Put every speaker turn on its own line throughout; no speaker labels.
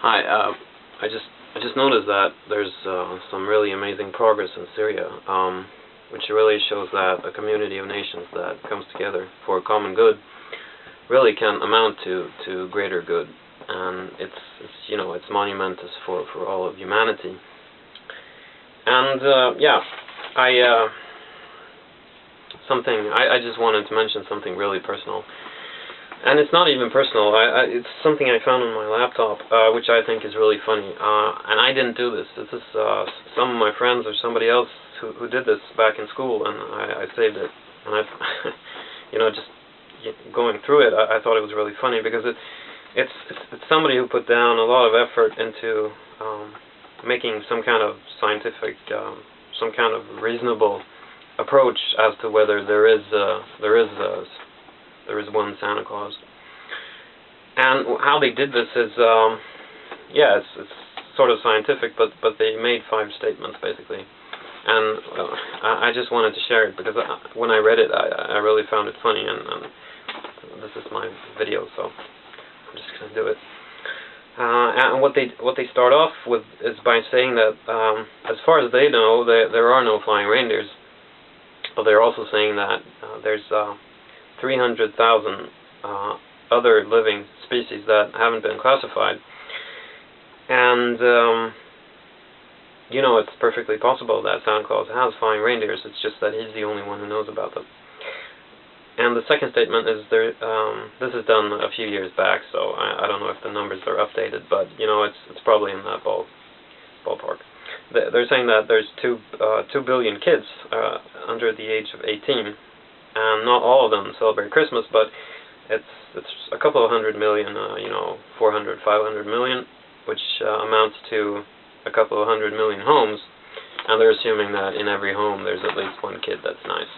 Hi. I just noticed that there's some really amazing progress in Syria, which really shows that a community of nations that comes together for a common good really can amount to greater good, and it's monumentous for all of humanity. And yeah, I I just wanted to mention something really personal. And it's not even personal. It's something I found on my laptop, which I think is really funny. And I didn't do this. This is some of my friends or somebody else who did this back in school, and I saved it. And I, just going through it, I thought it was really funny because it's somebody who put down a lot of effort into making some kind of scientific, some kind of reasonable approach as to whether there is one Santa Claus. And how they did this is, it's sort of scientific, but they made 5 statements, basically. And I just wanted to share it, because when I read it, I really found it funny, and this is my video, so I'm just going to do it. And what they start off with is by saying that, as far as they know, there are no flying reindeers. But they're also saying that there's 300,000 other living species that haven't been classified. And, it's perfectly possible that Santa Claus has flying reindeers. It's just that he's the only one who knows about them. And the second statement is this is done a few years back, so I don't know if the numbers are updated, but, it's probably in that ballpark. They're saying that there's 2 billion kids under the age of 18, and not all of them celebrate Christmas, but it's a couple of 100 million, 400, 500 million, which amounts to a couple of 100 million homes, and they're assuming that in every home there's at least one kid that's nice.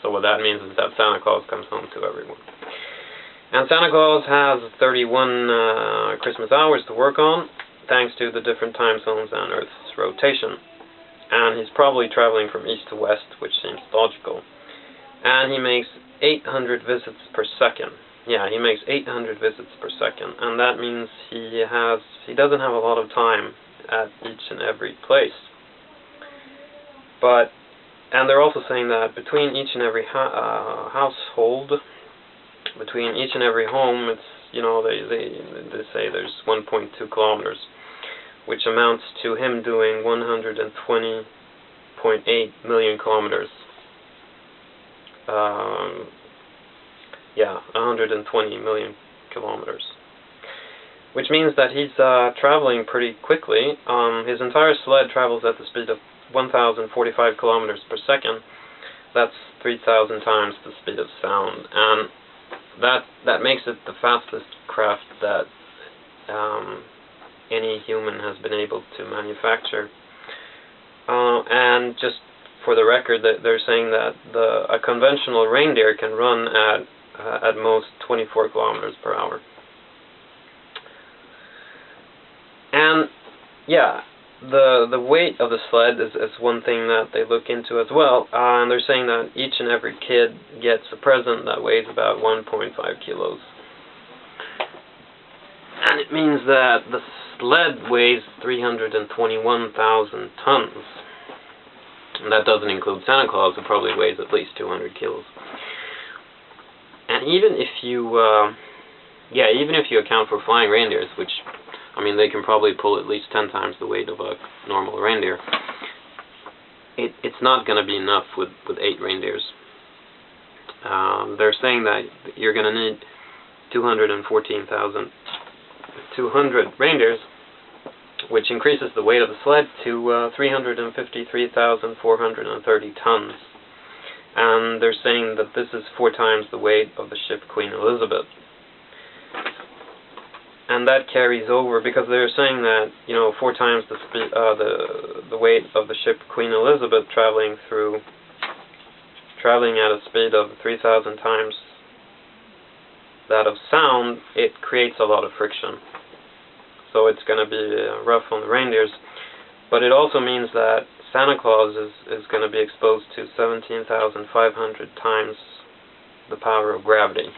So what that means is that Santa Claus comes home to everyone. And Santa Claus has 31 Christmas hours to work on, thanks to the different time zones and Earth's rotation. And he's probably traveling from east to west, which seems logical. And he makes 800 visits per second. Yeah, he makes 800 visits per second. And that means he doesn't have a lot of time at each and every place. And they're also saying that between each and every household, between each and every home, it's, they say there's 1.2 kilometers, which amounts to him doing 120.8 million kilometers. 120 million kilometers. Which means that he's traveling pretty quickly. His entire sled travels at the speed of 1,045 kilometers per second. That's 3,000 times the speed of sound. And that makes it the fastest craft that any human has been able to manufacture. And just for the record, they're saying that a conventional reindeer can run at most 24 kilometers per hour. And yeah, the weight of the sled is one thing that they look into as well. And they're saying that each and every kid gets a present that weighs about 1.5 kilos. And it means that the sled weighs 321,000 tons. And that doesn't include Santa Claus, who probably weighs at least 200 kilos. And even if you account for flying reindeers, which, they can probably pull at least 10 times the weight of a normal reindeer, it's not going to be enough with 8 reindeers. They're saying that you're going to need 214,200 reindeers, which increases the weight of the sled to 353,430 tons. And they're saying that this is 4 times the weight of the ship Queen Elizabeth. And that carries over, because they're saying that, 4 times the speed, the weight of the ship Queen Elizabeth traveling at a speed of 3,000 times that of sound, it creates a lot of friction. So it's going to be rough on the reindeers. But it also means that Santa Claus is going to be exposed to 17,500 times the power of gravity.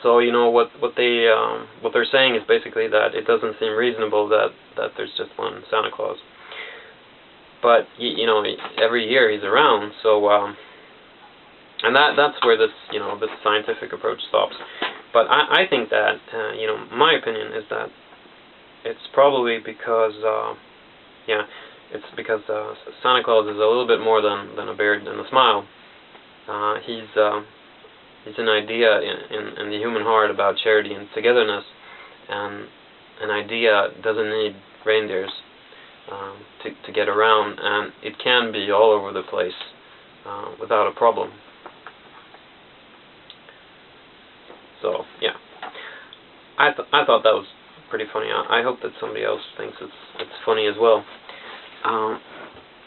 So what they're saying is basically that it doesn't seem reasonable that there's just one Santa Claus. But every year he's around, so and that's where this this scientific approach stops. But I think that my opinion is that it's probably because it's because Santa Claus is a little bit more than a beard and a smile. He's an idea in the human heart about charity and togetherness, and an idea doesn't need reindeers to get around, and it can be all over the place without a problem. So yeah, I thought that was pretty funny. I hope that somebody else thinks it's funny as well.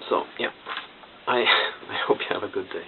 So yeah, I hope you have a good day.